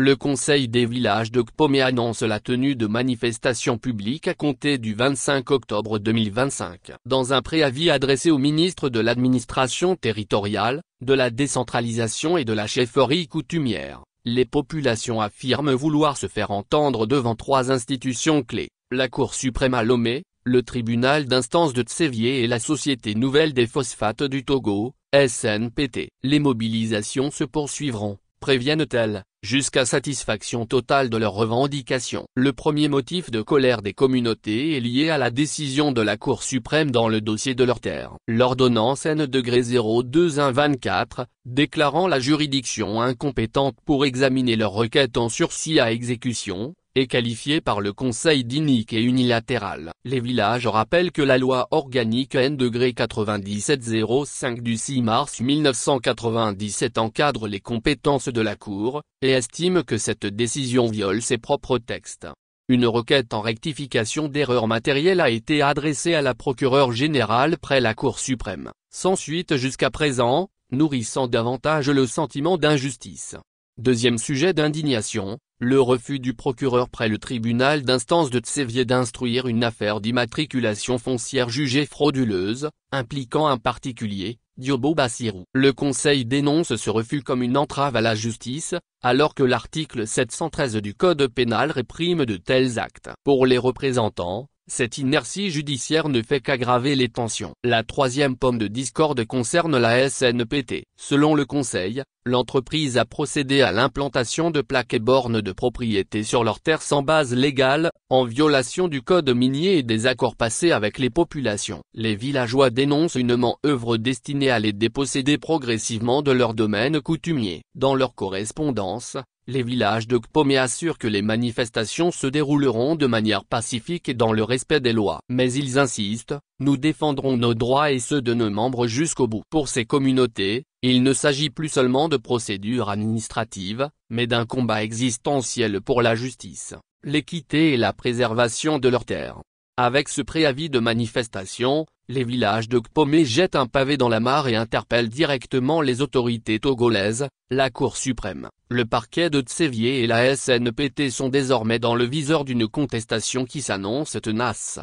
Le conseil des villages de Kpomé annonce la tenue de manifestations publiques à compter du 25 octobre 2025. Dans un préavis adressé au ministre de l'administration territoriale, de la décentralisation et de la chefferie coutumière, les populations affirment vouloir se faire entendre devant 3 institutions clés, la Cour suprême à Lomé, le tribunal d'instance de Tsévié et la Société nouvelle des phosphates du Togo, SNPT. Les mobilisations se poursuivront, préviennent-elles, jusqu'à satisfaction totale de leurs revendications. Le premier motif de colère des communautés est lié à la décision de la Cour suprême dans le dossier de leurs terres. L'ordonnance N-02124, déclarant la juridiction incompétente pour examiner leurs requêtes en sursis à exécution, est qualifiée par le Conseil d'inique et unilatérale. Les villages rappellent que la loi organique N-9705 du 6 mars 1997 encadre les compétences de la Cour, et estime que cette décision viole ses propres textes. Une requête en rectification d'erreurs matérielles a été adressée à la procureure générale près la Cour suprême, sans suite jusqu'à présent, nourrissant davantage le sentiment d'injustice. Deuxième sujet d'indignation, le refus du procureur près le tribunal d'instance de Tsévié d'instruire une affaire d'immatriculation foncière jugée frauduleuse, impliquant un particulier, Diobo Bassirou. Le Conseil dénonce ce refus comme une entrave à la justice, alors que l'article 713 du Code pénal réprime de tels actes. Pour les représentants, cette inertie judiciaire ne fait qu'aggraver les tensions. La troisième pomme de discorde concerne la SNPT. Selon le Conseil, l'entreprise a procédé à l'implantation de plaques et bornes de propriété sur leurs terres sans base légale, en violation du code minier et des accords passés avec les populations. Les villageois dénoncent une manœuvre destinée à les déposséder progressivement de leur domaine coutumier. Dans leur correspondance, les villages de Kpomé assurent que les manifestations se dérouleront de manière pacifique et dans le respect des lois. Mais ils insistent, nous défendrons nos droits et ceux de nos membres jusqu'au bout. Pour ces communautés, il ne s'agit plus seulement de procédures administratives, mais d'un combat existentiel pour la justice, l'équité et la préservation de leurs terres. Avec ce préavis de manifestation, les villages de Kpomé jettent un pavé dans la mare et interpellent directement les autorités togolaises, la Cour suprême, le parquet de Tsévié et la SNPT sont désormais dans le viseur d'une contestation qui s'annonce tenace.